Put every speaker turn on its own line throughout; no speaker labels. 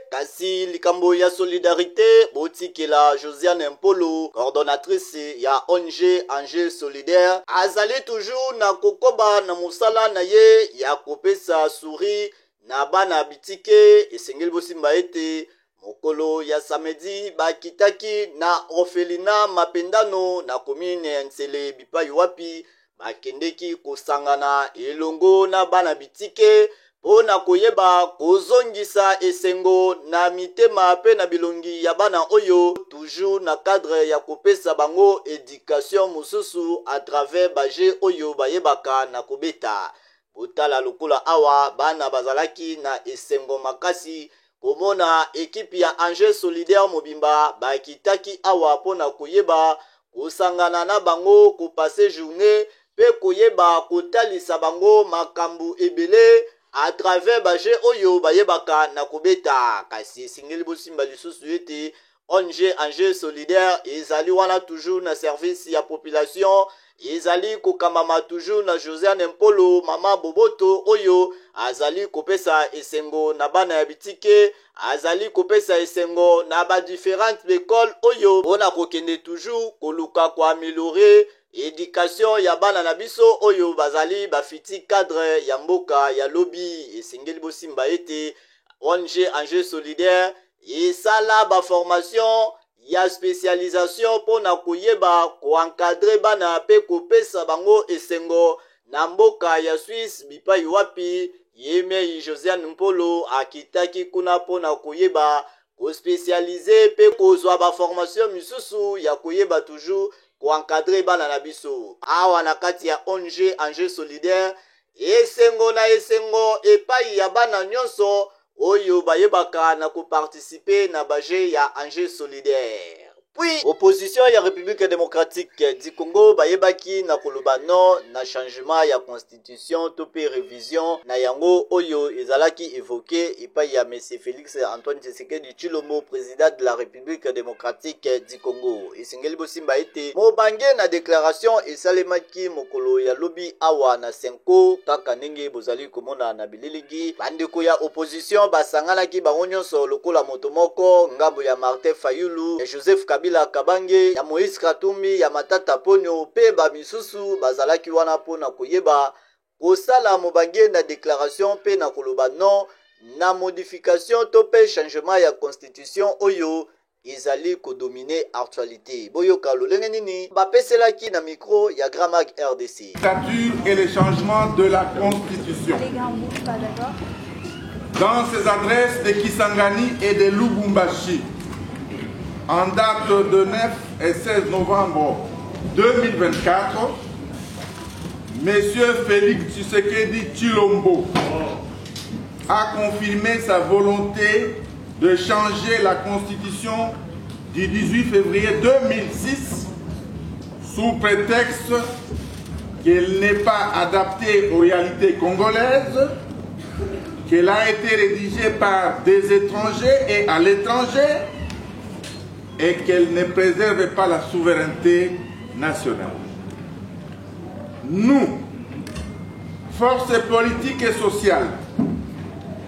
kasi likambo ya solidarité botikela Josiane Mpolo, coordonnatrice ya ONG Angers Solidaire, azali toujours na kokoba na musala na ye ya kopesa suri na bana bitike. Esengeli bosimba ete mokolo ya samedi bakitaki na orphelina Mapendano na commune Nsele bipai wapi bakendeki kosangana elongo na bana bitike pona koyeba kozongisa esengo na mitema pe na bilongi ya bana oyo, toujours na cadre ya kopesa bango éducation mususu à travers baje oyo bayebaka na kobeta. Botala lokola awa bana bazalaki na esengo makasi komona ekipe ya Angers Solidaire mobimba bakitaki awa pona koyeba kosangana na bango kopase journée pe koyeba kotalisa bango makambu ebele à travers baje oyo bayebaka na kobeta. Kasi singeli bosimba lisusu ete ONG Angers Solidaire ezali wana toujours na service ya population, ezali kokamama toujours na Josiane Mpolo mama Boboto oyo azali kopesa esengo na bana ya bitike, azali kopesa esengo na ba différentes écoles oyo bona kokende toujours koluka kwa améliorer éducation ya bana na biso oyo bazali bafiti cadre ya mboka ya lobby. Esengeli bosimba ete ONG Angers Solidaire esala ba formation ya spécialisation pona koyeba ko encadrer bana pe kopesa bango esengo na mboka ya Suisse bipai wapi yeme Josiane Mpolo akitaki kuna pona koyeba ko spécialiser pe kozwa ba formation misusu ya koyeba toujours ko encadrer bana na biso awa na kati ya ONG Angers Solidaire. Esengo na esengo epai ya bana nyonso oyo bayebaka na koparticiper na baje ya Angers Solidaire. Puis opposition ya République démocratique du Congo bayebaki na koloba non na changement ya constitution to pe révision na yango oyo ezalaki évoqué epai ya monsieur Félix Antoine Tshisekedi Tshilombo, président de la République démocratique du Congo. Esengeli bosimba ete mobange na déclaration esalemaki mokolo ya lobi awa na Senko kaka ndenge bozali komona na bililigi bandeko ya opposition basanganaki bango nyonso lokola moto moko ngambo ya Martin Fayulu ya Joseph Kabila Kabange ya Moïse Katumbi ya Matata Ponyo pe ba misusu bazalaki wana pona koyeba kosala mobange na déclaration pe na koloba non na modification to pe changement ya constitution oyo ezali kodominer actualité. Boyoka lolenge nini bapeselaki na micro ya Gramag RDC.
Statut et les changements de la constitution. Dans ses adresses de Kisangani et de Lubumbashi, en date de 9 et 16 novembre 2024, M. Félix Tshisekedi Tshilombo a confirmé sa volonté de changer la constitution du 18 février 2006 sous prétexte qu'elle n'est pas adaptée aux réalités congolaises, qu'elle a été rédigée par des étrangers et à l'étranger et qu'elle ne préserve pas la souveraineté nationale. Nous, forces politiques et sociales,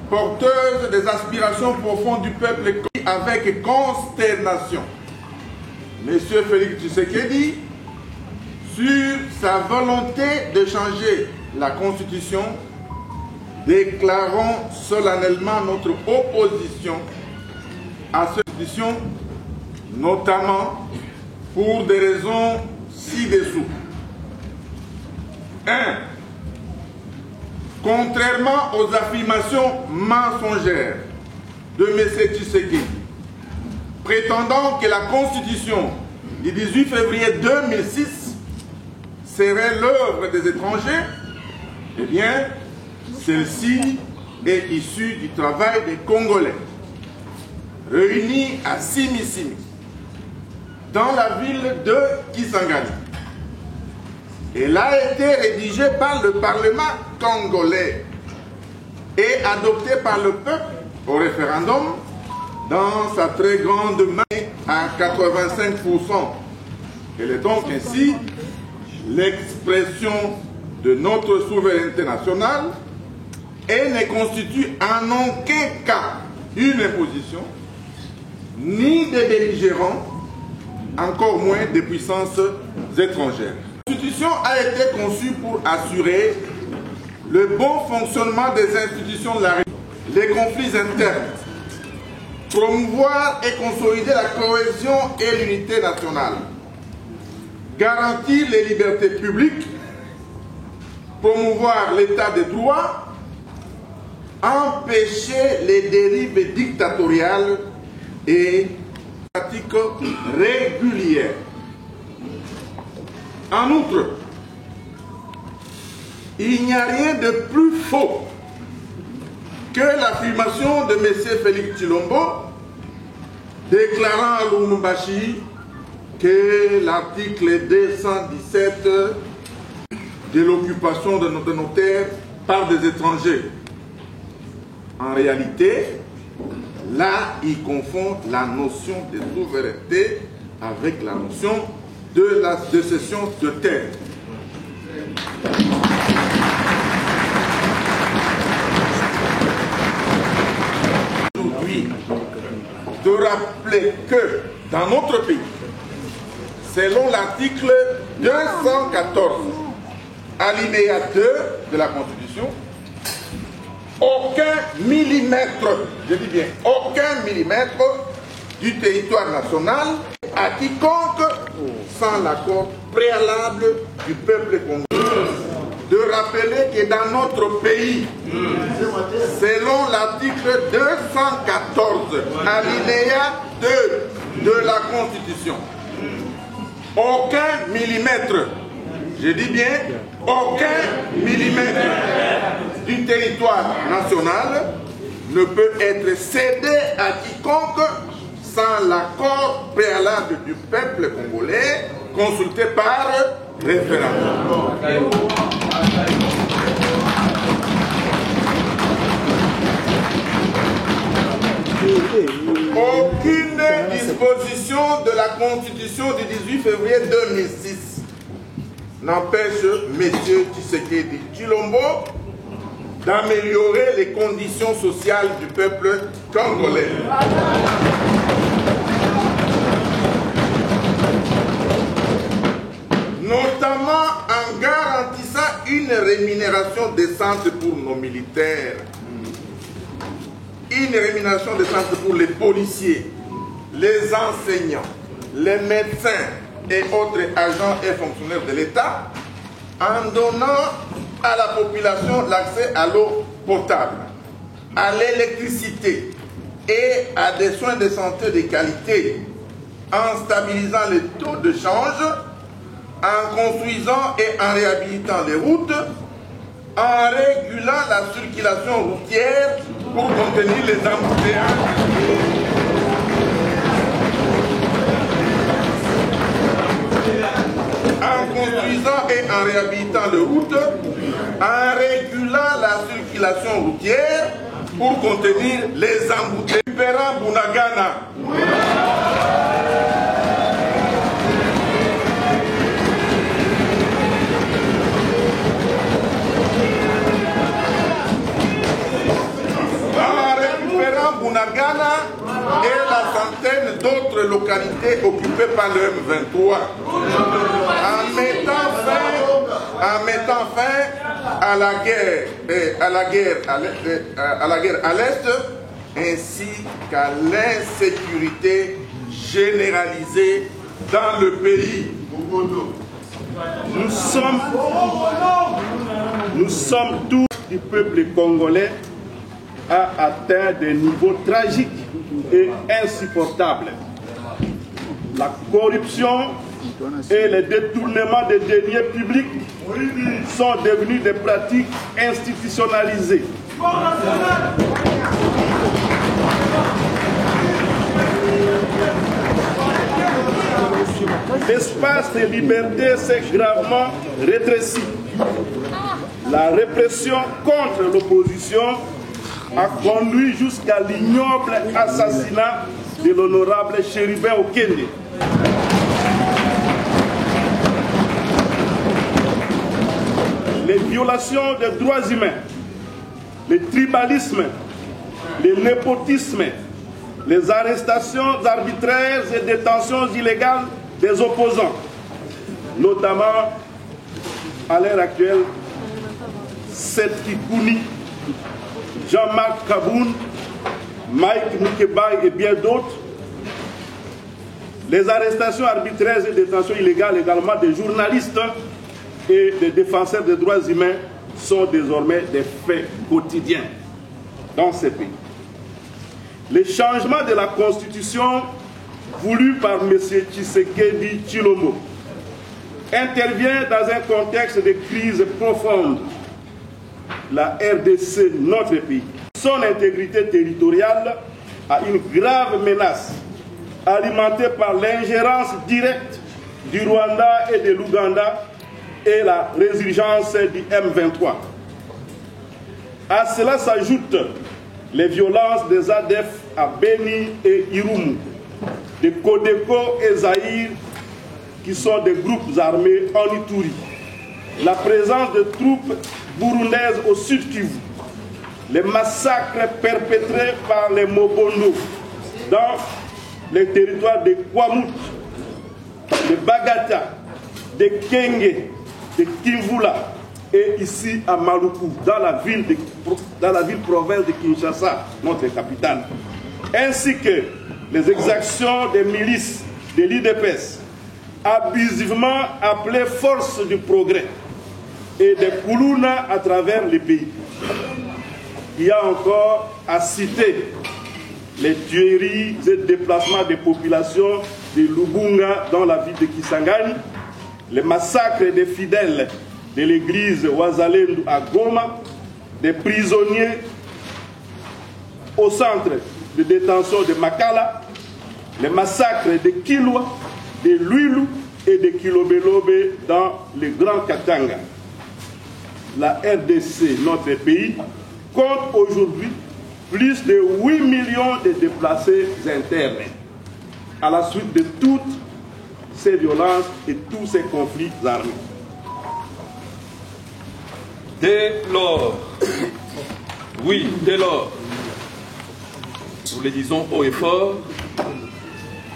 porteuses des aspirations profondes du peuple, avec consternation, M. Félix Tshisekedi, sur sa volonté de changer la Constitution, déclarons solennellement notre opposition à cette Constitution, notamment pour des raisons ci-dessous. 1. Contrairement aux affirmations mensongères de M. Tshisekedi, prétendant que la Constitution du 18 février 2006 serait l'œuvre des étrangers, eh bien, celle-ci est issue du travail des Congolais, réunis à Simisimi, dans la ville de Kisangani. Elle a été rédigée par le Parlement congolais et adoptée par le peuple au référendum dans sa très grande main à 85%. Elle est donc ainsi l'expression de notre souveraineté nationale et ne constitue en aucun cas une imposition, ni des belligérants, encore moins des puissances étrangères. La Constitution a été conçue pour assurer le bon fonctionnement des institutions de la République, les conflits internes, promouvoir et consolider la cohésion et l'unité nationale, garantir les libertés publiques, promouvoir l'état de droit, empêcher les dérives dictatoriales et pratiques régulières. En outre, il n'y a rien de plus faux que l'affirmation de M. Félix Tshilombo déclarant à Lubumbashi que l'article 217 de l'occupation de nos terres par des étrangers. En réalité, là, il confond la notion de souveraineté avec la notion de la cession de terre. Aujourd'hui, de rappeler que dans notre pays, selon l'article 214, alinéa 2 de la Constitution, aucun millimètre, je dis bien aucun millimètre du territoire national à quiconque sans l'accord préalable du peuple congolais. De rappeler que dans notre pays, selon l'article 214, alinéa 2 de la Constitution, aucun millimètre, je dis bien aucun millimètre du territoire national ne peut être cédé à quiconque sans l'accord préalable du peuple congolais consulté par référendum. Aucune disposition de la Constitution du 18 février 2006 n'empêche M. Tshisekedi Tshilombo d'améliorer les conditions sociales du peuple congolais. Notamment en garantissant une rémunération décente pour nos militaires, une rémunération décente pour les policiers, les enseignants, les médecins et autres agents et fonctionnaires de l'État, en donnant à la population l'accès à l'eau potable, à l'électricité et à des soins de santé de qualité, en stabilisant les taux de change, en construisant et en réhabilitant les routes, en régulant la circulation routière pour contenir les embouteillages. En construisant et en réhabilitant les routes, en régulant la circulation routière pour contenir les embouteillages. Récupérant Bunagana. En récupérant Bunagana et la centaine d'autres localités occupées par le M23. En mettant fin à la guerre à l'Est, ainsi qu'à l'insécurité généralisée dans le pays.
Nous sommes tous du peuple congolais a atteint des niveaux tragiques et insupportables. La corruption et le détournement des deniers publics sont devenus des pratiques institutionnalisées. L'espace de liberté s'est gravement rétréci. La répression contre l'opposition a conduit jusqu'à l'ignoble assassinat de l'honorable Chérubin Okende. Les violations des droits humains, le tribalisme, le népotisme, les arrestations arbitraires et détentions illégales des opposants, notamment à l'heure actuelle, Seth Kikouni, Jean-Marc Kaboun, Mike Moukebaï et bien d'autres. Les arrestations arbitraires et détentions illégales également des journalistes et des défenseurs des droits humains sont désormais des faits quotidiens dans ces pays. Le changement de la constitution voulu par M. Tshisekedi Tshilombo intervient dans un contexte de crise profonde. La RDC, notre pays, son intégrité territoriale a une grave menace alimentée par l'ingérence directe du Rwanda et de l'Ouganda et la résurgence du M23. À cela s'ajoutent les violences des ADF à Beni et Irumu, de Kodeko et Zaïre, qui sont des groupes armés en Ituri, la présence de troupes burundaises au sud Kivu, les massacres perpétrés par les Mobondo dans les territoires de Kwamut, de Bagata, de Kenge, de Kimvula et ici à Maluku, dans la ville-province de Kinshasa, notre capitale, ainsi que les exactions des milices de l'IDPS, abusivement appelées forces du progrès, et des Koulouna à travers les pays. Il y a encore à citer les tueries et déplacements des populations de Lubunga dans la ville de Kisangani, les massacres des fidèles de l'église Ouazalendu à Goma, des prisonniers au centre de détention de Makala, les massacres de Kilwa, de Luilu et de Kilobelobe dans le Grand Katanga. La RDC, notre pays, compte aujourd'hui plus de 8 millions de déplacés internes à la suite de toutes ces violences et tous ces conflits armés.
Dès lors, oui, dès lors, nous le disons haut et fort,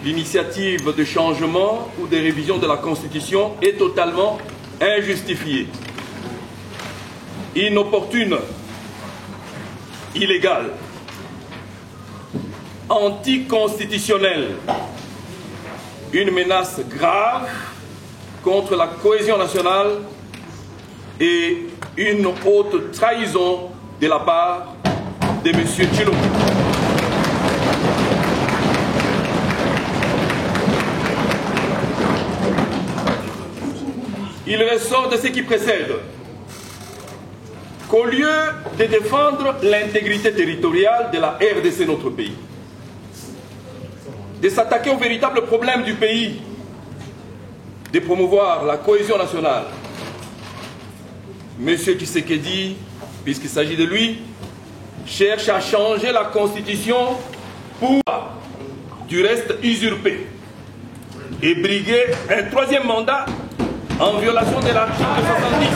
l'initiative de changement ou de révision de la Constitution est totalement injustifiée, inopportune, illégale, anticonstitutionnelle, une menace grave contre la cohésion nationale et une haute trahison de la part de M. Tshilombo. Il ressort de ce qui précède qu'au lieu de défendre l'intégrité territoriale de la RDC, notre pays, de s'attaquer aux véritables problèmes du pays, de promouvoir la cohésion nationale, M. Tshisekedi, puisqu'il s'agit de lui, cherche à changer la Constitution pour, du reste, usurper et briguer un troisième mandat en violation de l'article 70.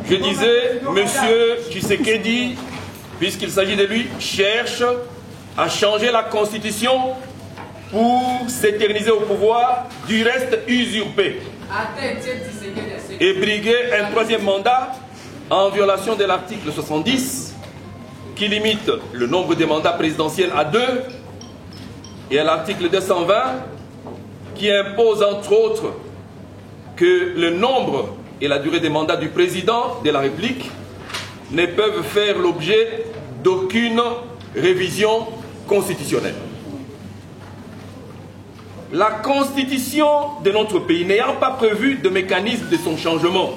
Je disais, M. Tshisekedi, puisqu'il s'agit de lui, cherche à changer la Constitution pour s'éterniser au pouvoir, du reste usurpé, et briguer un troisième mandat en violation de l'article 70, qui limite le nombre de mandats présidentiels à 2, et à l'article 220, qui impose entre autres que le nombre et la durée des mandats du président de la République ne peuvent faire l'objet d'aucune révision constitutionnelle. La constitution de notre pays n'ayant pas prévu de mécanisme de son changement,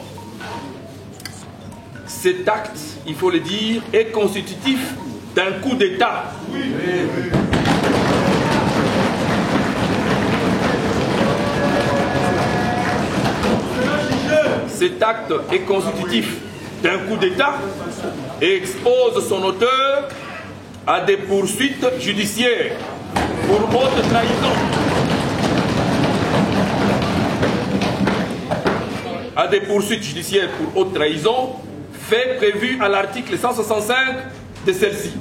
cet acte, il faut le dire, est constitutif d'un coup d'État. Cet acte est constitutif d'un coup d'État et expose son auteur à des poursuites judiciaires pour haute trahison. à des poursuites judiciaires pour haute trahison, fait prévu à l'article 165 de celle-ci.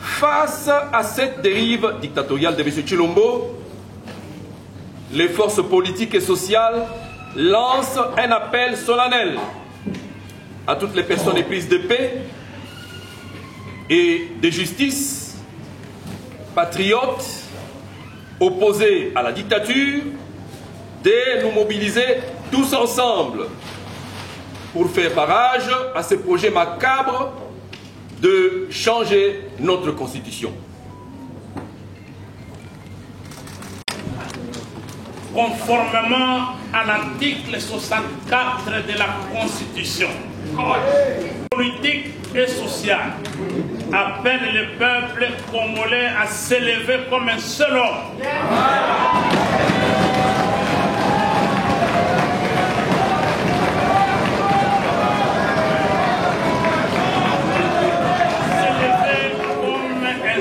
Face à cette dérive dictatoriale de M. Tshilombo, les forces politiques et sociales lancent un appel solennel à toutes les personnes éprises de paix et de justice, patriotes, opposés à la dictature, de nous mobiliser tous ensemble pour faire barrage à ce projet macabre de changer notre constitution.
Conformément à l'article 64 de la Constitution, politique et sociale appelle le peuple congolais à s'élever comme un seul homme.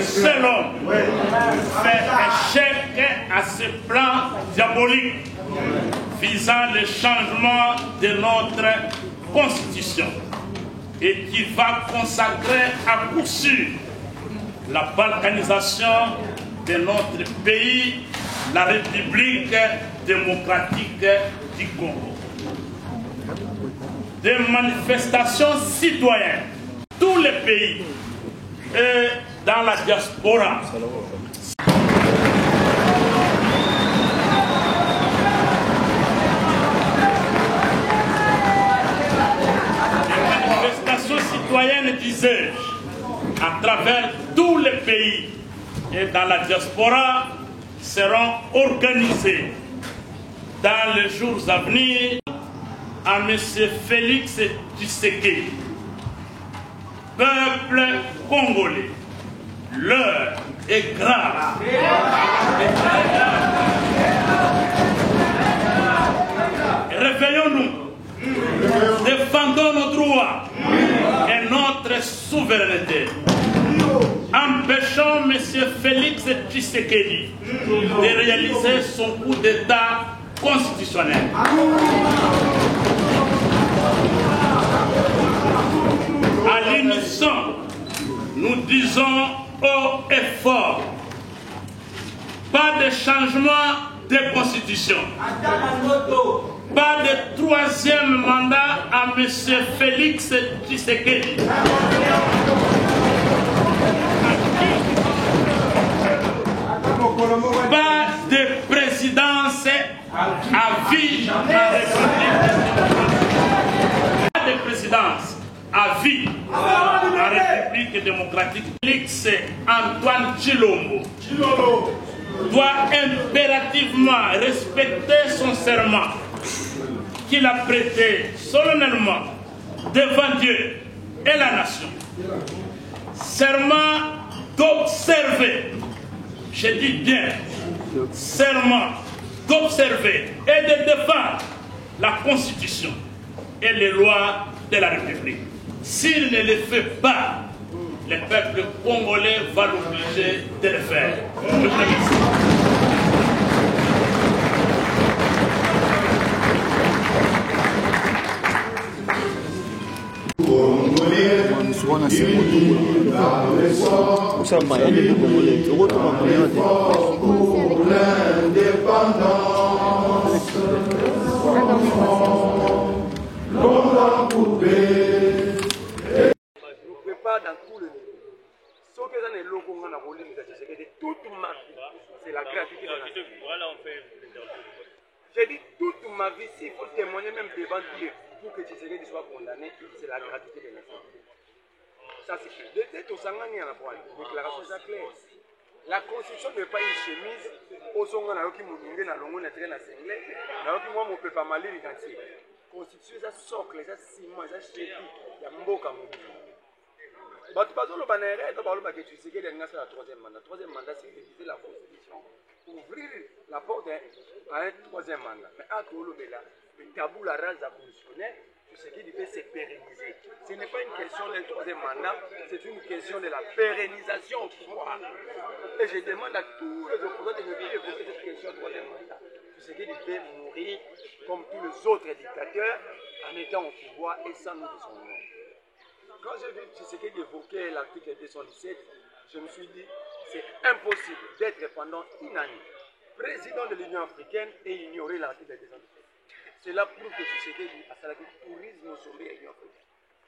Seul homme fait échec à ce plan diabolique visant le changement de notre constitution et qui va consacrer à coup sûr la balkanisation de notre pays, la République démocratique du Congo. Des manifestations citoyennes, tous les pays et dans la diaspora. Les manifestations citoyennes, disais-je, à travers tous les pays et dans la diaspora seront organisées dans les jours à venir à M. Félix Tshisekedi. Peuple congolais, l'heure est grave. Réveillons-nous, défendons nos droits et notre souveraineté. Empêchons M. Félix Tshisekedi de réaliser son coup d'État constitutionnel. À l'unisson, nous disons haut et fort, pas de changement de constitution, pas de troisième mandat à M. Félix Tshisekedi. Pas de présidence à vie dans la République. Pas de présidence à vie la République démocratique. Félix Antoine Tshilombo doit impérativement respecter son serment qu'il a prêté solennellement devant Dieu et la nation. Serment d'observer, je dis bien, serment d'observer et de défendre la Constitution et les lois de la République. S'il ne le fait pas, le peuple congolais va l'obliger de le faire. Je vous remercie.
Dans tout le niveau. Ce que les locaux ont toute ma vie, c'est la gratitude. J'ai dit toute ma vie, s'il faut témoigner même devant Dieu pour que Tshisekedi soit condamné, c'est la gratitude de l'instant. Ça c'est clair. Déclaration est claire. La constitution n'est pas une chemise. Au son on a qui mouillé na longo na traîne na singlet. Na qui moi mon peut pas mal identifier. Constitution ça socle, ça ciment, ça cheville, ya mboka mobile. But pas le banner, que tu sais qu'il y a la troisième mandat. Troisième mandat, c'est réviser la constitution. Ouvrir la porte à un troisième mandat. Mais à Kolobela, le tabou la rase constitutionnelle, tout ce qui fait c'est pérenniser. Ce n'est pas une question d'un troisième mandat, c'est une question de la pérennisation. Et je demande à tous les opposants de me dire cette question de troisième mandat. Tshisekedi peut mourir comme tous les autres dictateurs en étant au pouvoir et sans nous de son nom. Quand j'ai vu Tshisekedi évoquer l'article 217, je me suis dit c'est impossible d'être pendant une année président de l'Union africaine et ignorer l'article 217. Cela prouve que Tshisekedi a fait le tourisme au sommet de l'Union africaine.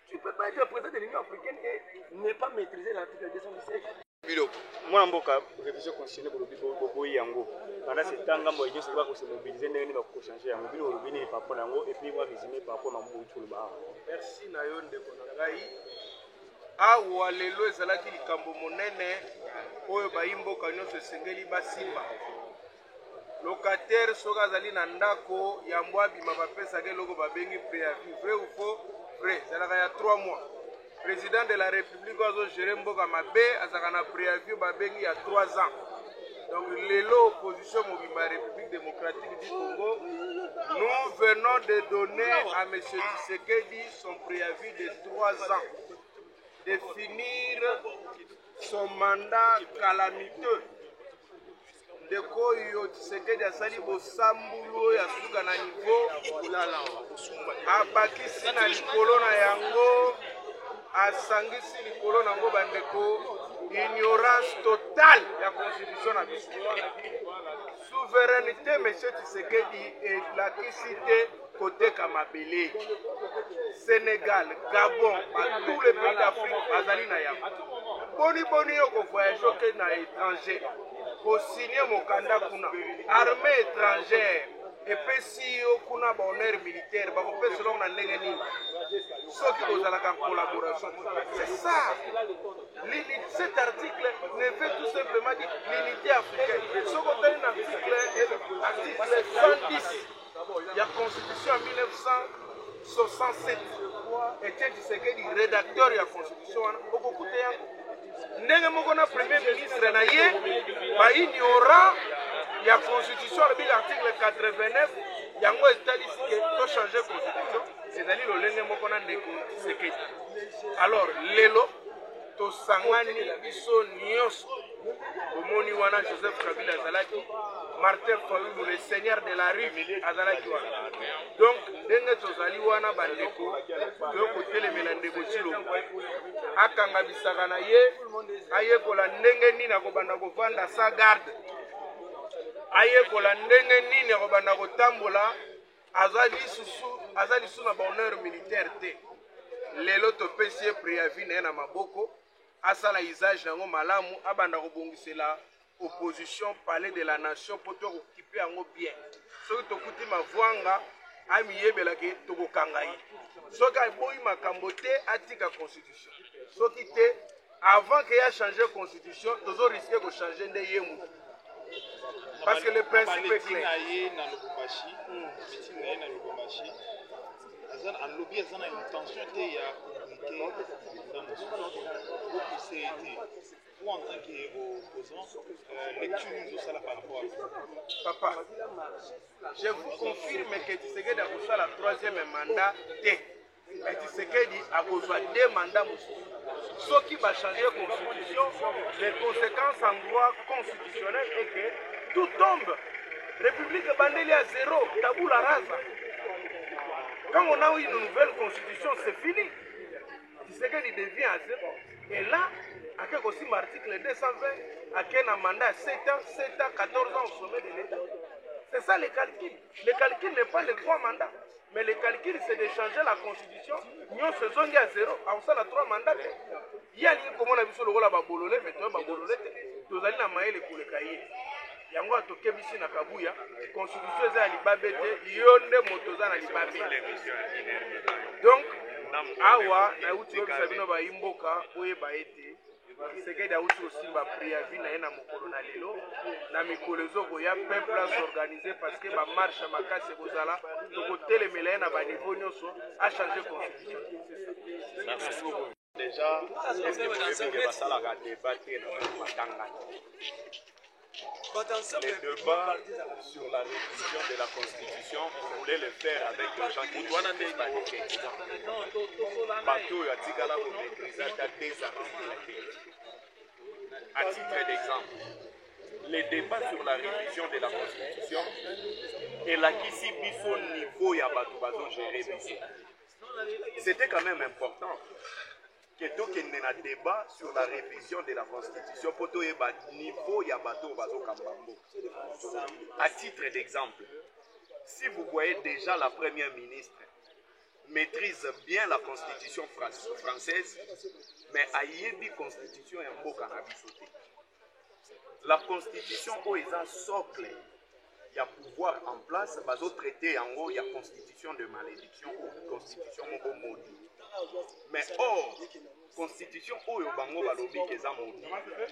Tu ne peux pas être président de l'Union africaine et ne pas maîtriser l'article 217.
Moi, je révision constitutionnelle pour le Yango. Pendant ce temps, je vais se mobiliser pour changer Yango. Je vais revenir par rapport à Yango et puis je vais résumer par rapport à Yango.
Merci Nayon de Konangai. Awa lelo ezalaki likambo monene oyo bayimboka nyonso esengeli basimba. Locataire soki azali na ndako yango abima bapesaka eloko babengi préavis. Vrai ou faux? Vrai. Ezalaka ya 3 mois. Président de la République azogere mboka mabe azalaka na préavis babengi ya 3 ans. Donc lelo opposition mobimba République démocratique du Congo, nous venons de donner à M. Tshisekedi son préavis de 3 ans. De finir son mandat calamiteux. De Koyo Tshisekedi asali bosambulu ya suka na niveau abakisi na likolo na yango asangisi likolo na ngo bandeko ignorance totale ya constitution na biso. Souveraineté M. Tshisekedi elakisi te koteka mabele. Sénégal, Gabon, tous les pays d'Afrique bazali na yango. Boni yoko voyage ke na étranger. Pour signer mon candidat kuna armée étrangère et puis si kuna honneur militaire ba ko pesa longa ndenge nini soki kozalaka en collaboration. C'est ça. Cet article ne veut tout simplement dire l'unité africaine. Ce qu'on a article 110 il y a constitution en 1967 et Tshisekedi rédacteur de la constitution au côté ndenge moko na premier ministre na ye ba ignora ya constitution le article 89 yango etalisi ke to changer constitution ezali lolenge moko na ndeko Tshisekedi. Alors lelo to sangani biso nyonso omoni wana Joseph Kabila azalaki Martin Fayulu le seigneur de la rue azalaki wana. Donc ndenge tozali wana bandeko to kotelemela ndeko Tshilombo akanga bisaka na ye ayekola ndenge nini akobanda kovanda sa garde ayekola ndenge nini akobanda kotambola azali sous na honneur militaire te. Lelo topesi ye préavis na ye na maboko asala usage nango malamu abanda kobongisela opposition palais de la nation pour occuper yango bien. Soki tokuti mavwanga amiyebelaki tokokanga ye soki aboyi makambo te atika constitution soki te avant que ya changer constitution tozo risquer ko changer nde ye mutu parce que le principe est clair.
En lobby, il y a une tension vous en tant qu'opposant, lecture nous ça par rapport à ça.
Papa, je vous confirme que Tshisekedi a reçu la 3e mandat T. Mais Tshisekedi a reçu 2 mandats. Ce qui va changer la constitution, les conséquences en droit constitutionnel est que tout tombe. République Bandeli à 0, tabou la rasa. Quand on a eu une nouvelle constitution, c'est fini. Tshisekedi devient à 0. Et là, avec aussi l'article 220, avec un mandat 7 ans, 14 ans au sommet de l'État. C'est ça le calcul. Le calcul n'est pas les 3 mandats. Mais le calcul, c'est de changer la constitution. Nous faisons à 0, on a 3 mandats. Il y a une commune à le rôle à Babololé, mais tu as Babololé, tu as la maille pour le cahier. Yango atokebisi na kabuya constitution eza libabete yonde motoza na libabete. Donc awa na uti obisa bino ba imboka oye ba ete Tshisekedi a uti aussi ba préavis na yena mokolo na lelo na mikolo zoko ya peuple à s'organiser parce que ba marche makasi bozala toko telemela na ba niveau nyonso a changer constitution.
Merci beaucoup. Déjà, est-ce que vous avez que Basala a débattu dans Matanga? Les débats sur la révision de la Constitution, on voulait le faire avec les gens qui doivent maîtriser. Bateau et Atikala pour maîtriser des armes. À titre d'exemple,
les débats sur la révision de la Constitution et la kisi biso niveau ya bato bazo gérer biso. C'était quand même important que tokende na débat sur la révision de la Constitution pour toyeba niveau ya bato bazo kambambo. À titre d'exemple, si vous voyez déjà la première ministre maîtrise bien la Constitution française, mais ayebi Constitution ya mboka na biso te. La Constitution est un socle. Il y a pouvoir en place, bazo traité en haut, il y a Constitution de malédiction ou Constitution moko maudit. Mais or, Constitution oyo bango balobi keza maudit,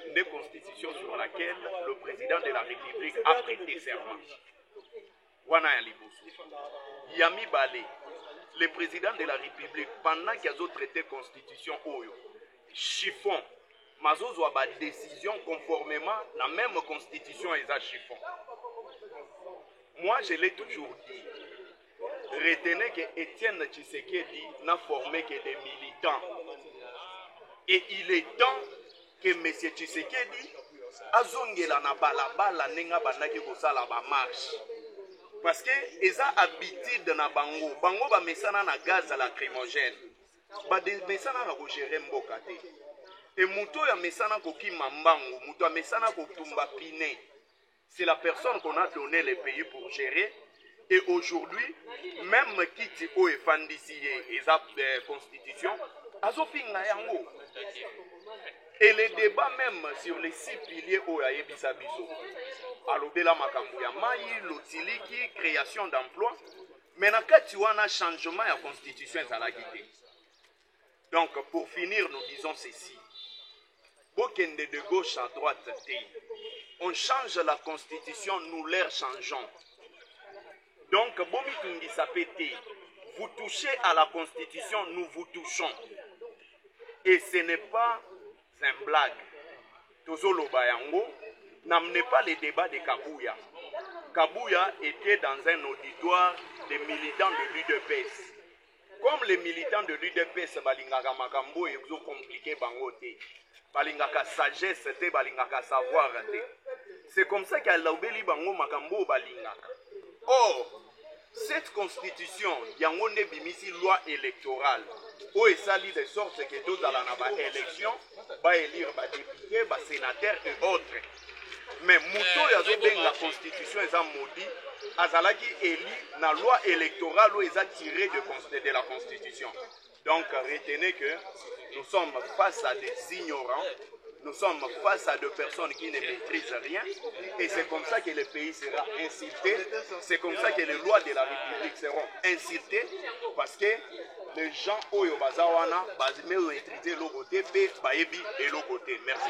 une constitution sur laquelle le président de la République a prêté serment. Wana ya liboso. Yami Balé, le président de la République, pendant qu'il a traité Constitution oyo, chiffon, mazozo a ba décision conformément à la même Constitution et à chiffon. Moi, je l'ai toujours dit. Retenez que Étienne Tshisekedi n'a formé que des militants. Et il est temps que M. Tshisekedi azongela na balabala nenga bandaki kosala ba marche. Parce que ils ont habitude na bango. Bango ba mesana na gaz lacrymogène. Ba de mesana na ko gérer mboka te. Et muto ya mesana ko kimambango, muto ya mesana ko tumba pine. C'est la personne qu'on a donné les pays pour gérer. Et aujourd'hui, même Kiti O et Fandisiye et la Constitution, Azopinga yango. Et les débats même sur les 6 piliers O ya Ebisabiso. Alobela makambo ya mai, lotiliki, création d'emplois. Mais nakati wana changement ya Constitution ezalaki te. Donc pour finir, nous disons ceci. Bokende de gauche à droite te. On change la Constitution, nous l'air changeons. Donc, Bomitungi Sapete, vous touchez à la Constitution, nous vous touchons. Et ce n'est pas un blague. Tozolo Bayango, n'amenez pas les débats de Kabouya. Kabouya était dans un auditoire des militants de l'UDPS. Comme les militants de l'UDPS, Balingaka Makambo, ils ont compliqué Bangote. Balingaka sagesse, Balingaka savoir. C'est comme ça qu'elle a obéi Bango Makambo Balingaka. Or, cette constitution, il y a une loi électorale. Où est sali de sorte que tous dans la élection, va élire des députés, des sénateurs et autres. Mais Mouto Yazo la constitution est maudit. Azalaki élu la loi électorale où ils ont tiré de la constitution. Donc retenez que nous sommes face à des ignorants. Nous sommes face à des personnes qui ne maîtrisent rien et c'est comme ça que le pays sera insulté, c'est comme ça que les lois de la République seront insultées parce que les gens au Yobazawana vont maîtriser l'autre côté, et l'autre côté. Merci.